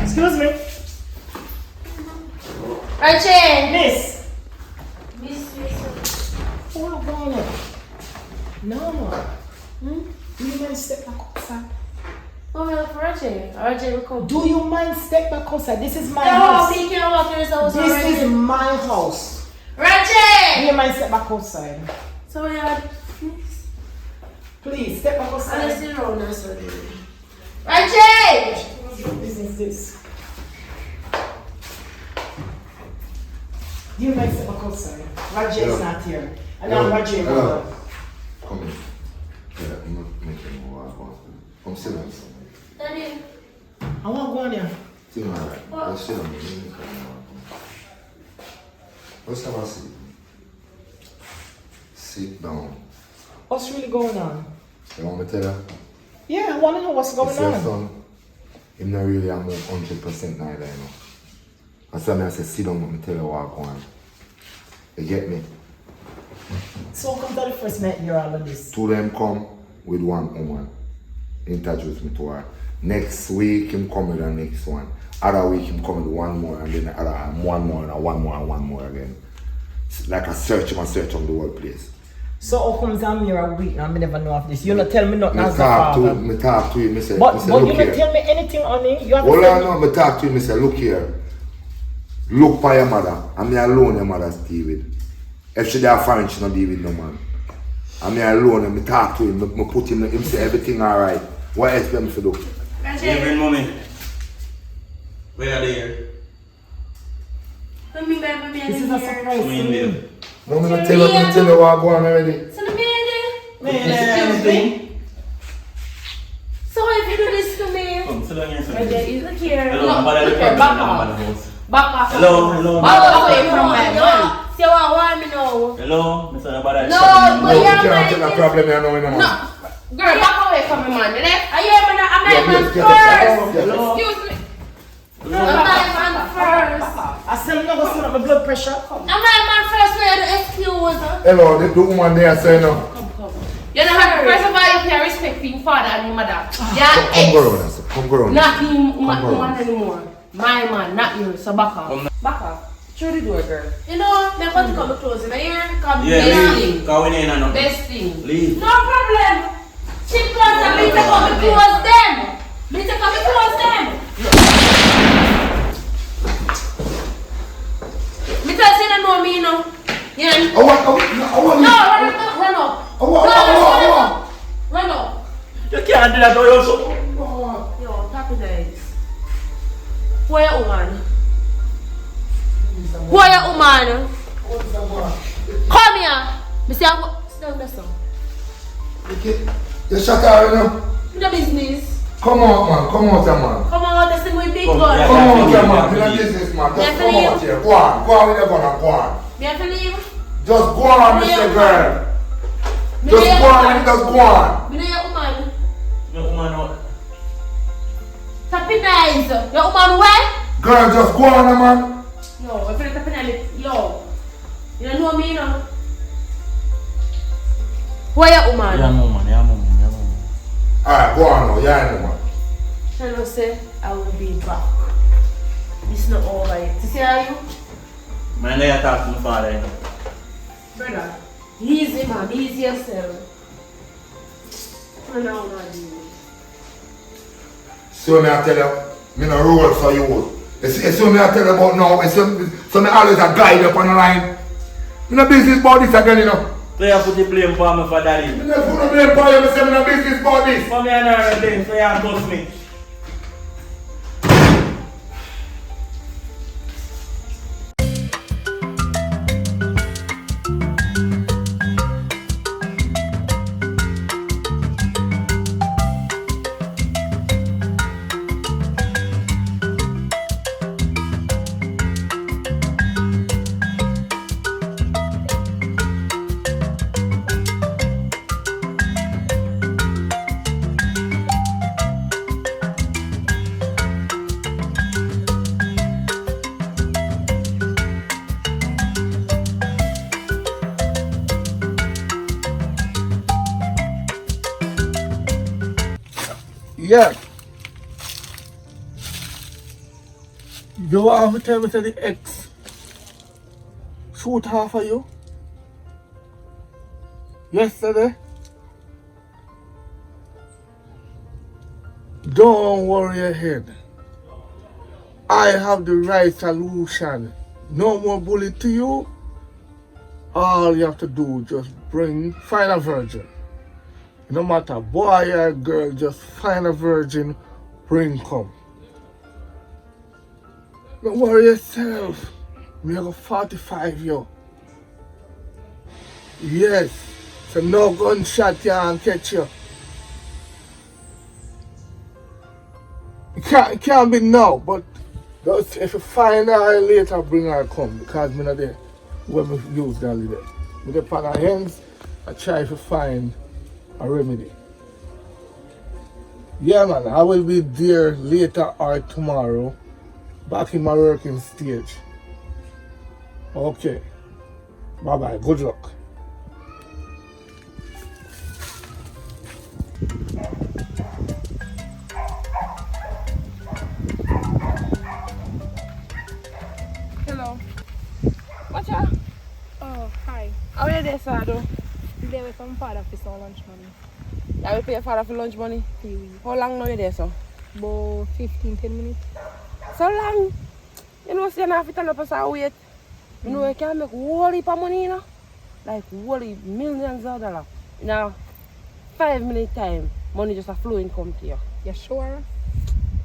Excuse me. Ajay. Miss. Miss. Hold on. No. Do you mind step back outside? Oh, well, for Ajay. Ajay will come. Do you mind step back outside? This is my No, house. he can't walk in his house. This is my house. Do Ajay. you mind step back outside? So we had. Please step back Unless outside. you're wrong, that's what it is. Ajay. What business is this? Do you mind step back outside? Roger is not here. And I'm Roger. Hello. Come in. Yeah, I'm not making more work. Come sit down. Daddy. I want to go in here. Sit down. Let's sit down. Let's have a seat. Sit down. What's really going on? You want me to tell you? Yeah, I want to know what's going It's your on. son. Him not really am 100% neither, you know. That's why I say sit down and tell you what going on. You get me? So come to the first night hear all of this. 2 of them come with 1 woman. Introduce me to her. Next week him come with the next one. Other week him come with one more and then other one more and one more and one more again. It's like a search on the whole place. So how comes I'm here a week and I never know of this? You not tell me nothing as a talk father. to him, I say, But look you not here. tell me anything, honey. You have Hold to on, no, I talk to him, I say, look here. Look for your mother. I'm here alone, your mother's deal with. If she there foreign, she not deal with no man. I'm here alone and I talk to him, I put him say everything alright. What else do me to do? Evening, mommy. Where are they here? This is a surprise to me. No, I'm tell you what I'm going already. Excuse me. So if you do this to me, Come, sit down here, sit down look here. here. Hello, Look, I'm about to look here, back off. Back off. Hello, hello. Back away from my man. See what I want me now. Hello, Mr. Abada. No, No, but you you're can't my tell a problem you know, you know. No, girl, back away from me, man. Are you man? I'm Yeah, my man yes, first. yes. Excuse me. I'm my man first. I said I'm not going to see my blood pressure. I'm my man first. Where the excuse? Hello, the woman there say no. You know, first of all, you can respect your father and your mother. Yeah, Come go around, sir. Come go around. not him, Come man on. anymore. My man, not you. So back off. Back off. Through the door, girl. You know, I'm going to come close in here. Come Yeah, best leave. thing. Go in here and Best thing. leave. No problem. She close and me to come close them. Me to come close them. Me tell you don't know me, you know. Yeah. I want. No, run up. Run up. You can't do that to yourself. Yo, happy days. Who are you, woman? Who are you, woman? Come here. Me say, sit down there, son. You shut her, you know. In the business. Come out, man. Come out, here, man. Come on, this thing with big Come, gun. yeah. Come out, here, man. In the business, man. Just Yeah, come leave. out here. Go on. Go on with your gun and go on. Me have to leave. Just go on, Yeah, Mr. man. Girl. Me Just know go your on, woman. just go on. Me know your woman. Your woman out. Tappy nice. Your woman where? Girl, just go on, man. Yo, if you're tapping nice, yo. You don't know me, you know. Who are your woman? Yeah, woman. Alright, go on now. Yeah, man. Tell her say I will be back. It's not over yet. You see how you? Man, I talk to my father. You know. Brother, easy man, easy yourself. No, no, no. So me I tell you, me no roll for you. You see me I tell you about now. So me always a guide up on the line. Me no business about this again, you know. Play put the blame for me for daddy. Me no put no blame for you. Me say me no business about this. For me, I know the blame, so you have to me. Yeah. You want to tell me that the ex shoot half of you? Yesterday? Don't worry your head. I have the right solution. No more bully to you. All you have to do just find a virgin. No matter boy or girl, just find a virgin, bring come. Don't worry yourself. Me have 45 yo. Yes. So no gunshot can catch you. It can't be now, but just if you find her later, bring her come. Because me not there when we use that little. With the pan of hands, I try to find a remedy. Yeah man, I will be there later or tomorrow, back in my working stage. Okay. Bye bye, good luck. yes, I do. Today we come father for some lunch money. I will pay your father for lunch money. How long now you there, so? About 15-10 minutes. So long. You know, say you have to turn up and wait. You know, you can make whole heap of money, you know? Like whole heap, millions of dollars. In a 5 minute time, money just a flowing come to you. You sure?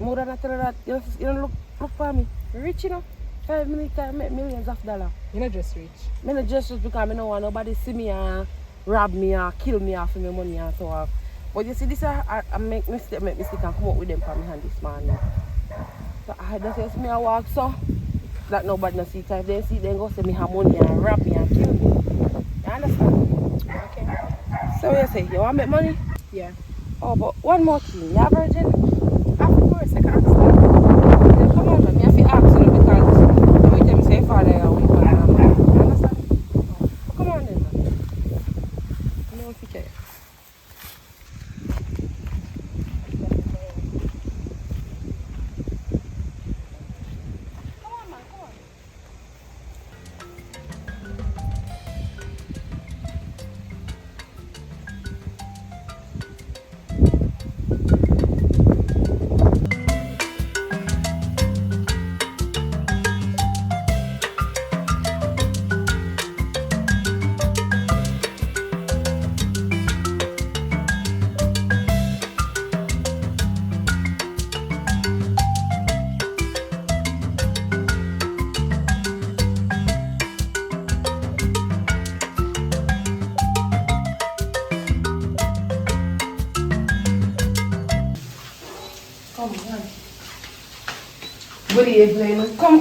More than I tell you that, you don't look for me. Rich, you know? 5 minute time, make millions of dollars. You're not just rich. I not just because I don't want nobody see me and rob me or kill me for my money and so on. But you see, this I make mistake and come up with them for me hand this morning. So I just see me walk so that nobody no see it. If they see, they go say me have money and rob me and kill me. You understand? Okay. So you say, you want to make money? Yeah. Oh, but one more thing, you a virgin? Of course, I can ask that. Then come on, man. I have to ask you because every time you say father, you're weak and I'm money. You understand? Oh, come on then, man. I know if you care. Good evening. Come,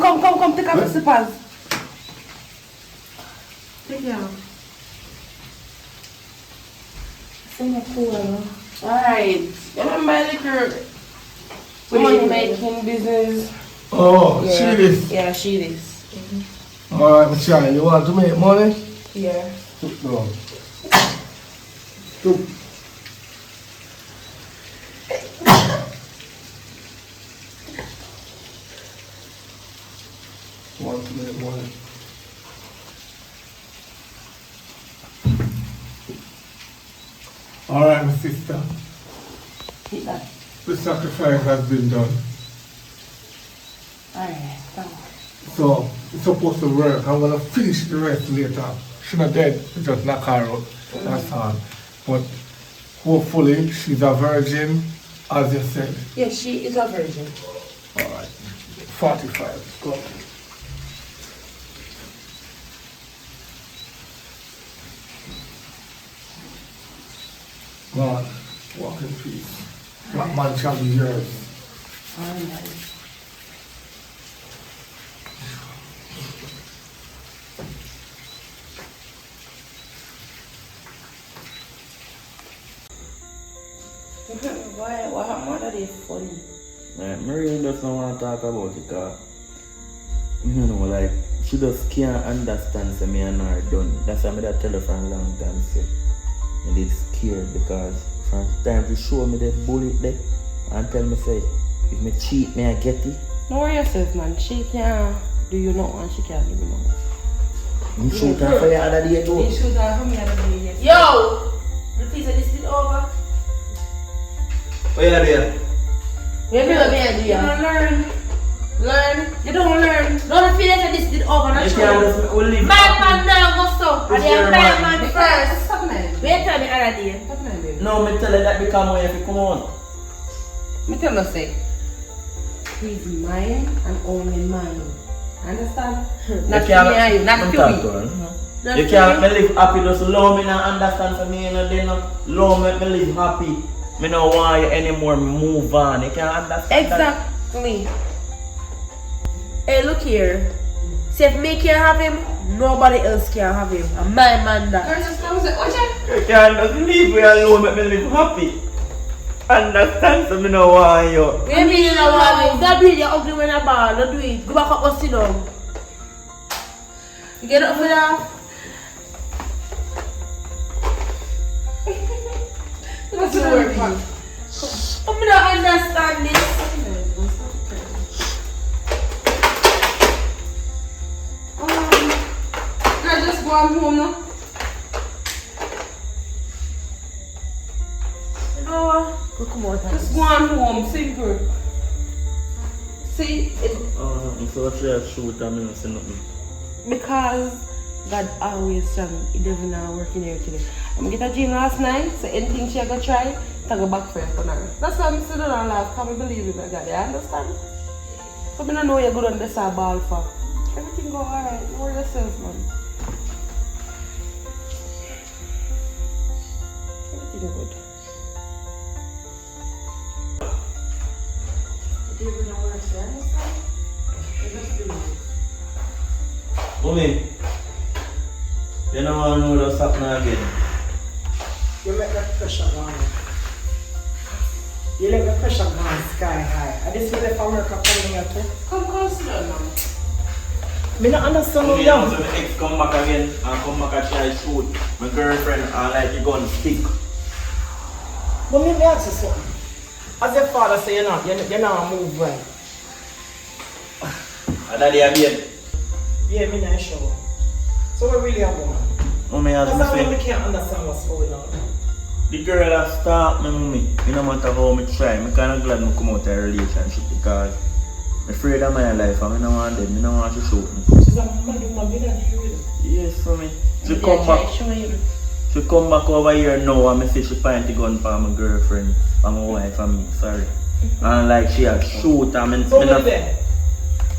take off the slippers. Take it out. Alright. You remember the money making business? Oh, Yeah. she this. Yeah, she is. Alright, Michelle, you want to make money? Yeah. No. Look. Want to make money? Alright, my sister. Hit that. The sacrifice has been done. Alright, come on. So, it's supposed to work. I'm gonna finish the rest later. She's not dead, we just knock her out. That's all. But hopefully she's a virgin, as you said. Yeah, she is a virgin. Alright. 45. Go. Go on. Walk in peace. That man shall be yours. Alright. Why that is funny? Like, I really just don't want to talk about it because, you know, like, she just can't understand say me and her done. That's why I tell her for a long time, say, I did scared because from time to show me that bullet there and tell me, say, if me cheat, me I get it. Don't worry yourself, man. She can't do you nothing and she can't do me nothing. You shoot her for the other day too. You shoot her for me the other day, yes. Yo! The piece of this is over. What you doing? Maybe what me I do, You don't learn. Learn. You don't learn. Don't feel that this did over. Not You sure. can't just leave. Bad man now go stop. And This then your bad man. man first. Stop, man. Wait till me other day. Stop, man, baby. No, me tell her that become when you come on. Me tell her, say, he's mine and only mine. Understand? Not You to me and you, not to talk me. to her. Not You to can't me. me live happy, just love me and understand for me and then love me live happy. Me no want you anymore, move on. You can't understand that. Exactly. Hey, look here. See, if me can have him, nobody else can have him. And my man that. You can't just leave me alone, make me live happy. Understand so me no want you. What you mean you don't want me? That breed you're ugly when you're bad. Don't do it. Go back up and sit down. You get up for that? What's the word? I don't understand this. I just go home now. We come out. Just go on home, simple. See, So she has shoot and me not say nothing. because God always strong. He never now working here today. I'm get a gym last night, so anything she go try, to go back for her. That's why I'm sitting on last. Can't believe it, my God. You understand? So I don't know you're good on this ball for. Everything go alright. Don't worry yourself, man. Everything good. It even don't work, you understand? You just do it. Mommy, you know I know what's happening again. You make the pressure go on. You let the pressure go on sky high. And this will if America coming here too. Come close to them, man. Me not understand how Mommy, you. so my ex come back again and come back and try to shoot my girlfriend and like he gun stick. But me ask you something. As your father say you're not move right. And daddy again. Yeah, me not sure. So we really have one. Mommy has That's to why we say, can't understand what's going on. the girl has stopped me, mommy. No matter how I try, I'm kind of glad I come out of a relationship because I'm afraid of my life and I don't want them. I don't want to shoot me. She's a mad woman, me not deal with it. Yes, mommy. She come back. She come back over here now and I say she point the gun for my girlfriend and my wife and me. Sorry. And like she had shoot and So what there?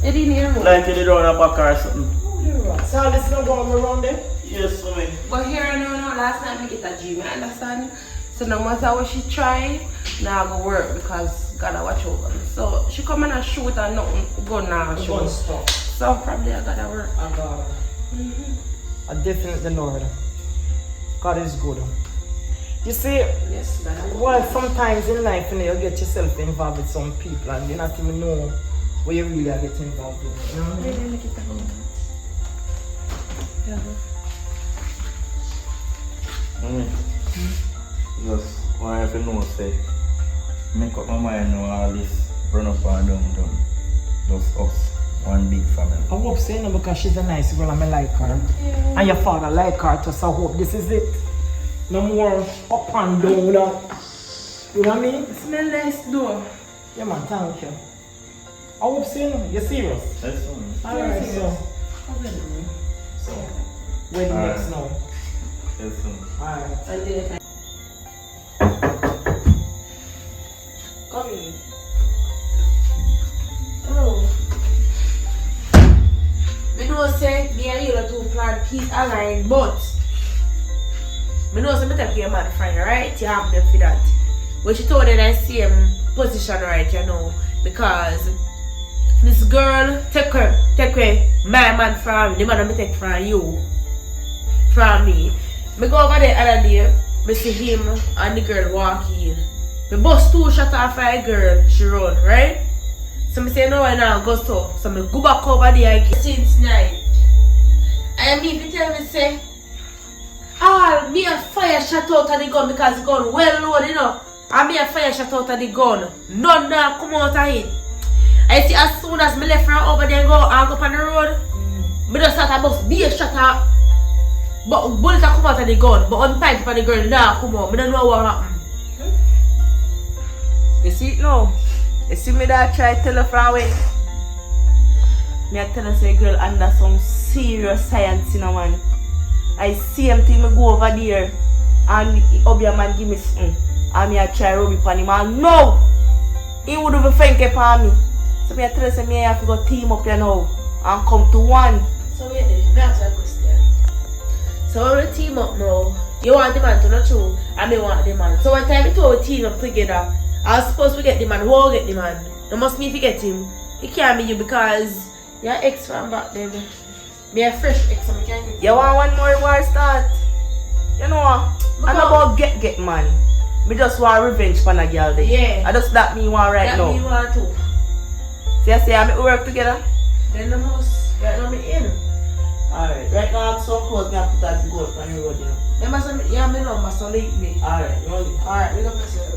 You didn't hear me. like you did on a back or something. So all this not going around there? Yes, mommy. But here I know last night I get a gym, you understand? So no matter what she try, now go work because gotta watch over me. So she come in and shoot and nothing gun now shoot. Gun stop. So probably I gotta work. I got it. I definitely Lord. God is good. You see, Yes, gotta work. well, sometimes in life you get yourself involved with some people and you not even know what you really are getting involved with. You know what I mean? Really make it happen. Yeah. Mommy. Just want to know say make up my mind now all this run up and down. Just us. One big family. I hope so, you know, because she's a nice girl and I like her. Yeah. And your father like her too, so I hope this is it. No more up and down. You know what I mean? It smells nice though. Yeah man, thank you. I hope so, you know. You're serious? That's all. Alright, so. So, when Alright. next now? Yes, Alright. And then come in. Hello. Me know say me and you two plan peace align, but me know say me take your man friend, right? You have them for that. But she told in the same position right, you know, because this girl take away my man from the man me take from you, from me. Me go over there other day, me see him and the girl walk in. Me bust 2 shots off a girl, she run, right? So me say no I now go so me go back over there again since night. And me if you tell me say me a fire shot out of the gun because the gun well loaded, you know. And me a fire shot out of the gun. None now come out of it. I see as soon as me left from over there and go on the road, me just start a bust be a shot out. But bullet a come out of the gun, but on time for the girl now come out. Me don't know what happened. You see it now? You see me that try to tell her from away? Me I tell her say girl under some serious science, you know man. I see him till me go over there and Obia man give me something. And me I try rub it on him and no! He would have think upon me. So me I tell her say me I have to go team up here now and come to one. So wait there, me ask you a question. So when we team up now, you want the man to not true, and me want the man. So one time we two team up together, I was supposed to get the man, who will get the man? It must mean if you get him. It can't be you because you're ex from back then. Me a fresh ex, so I can't get You want one more war start? You know what? I know about get man. Me just want revenge for a girl there. Yeah. I just that me want right that now. me want too. See I say I make we work together? Then the most, right now me in. Alright, right now I'm so close me I put that to go on the road, you know. Yeah, me number, so link me. Alright, you know. Alright, we go press it.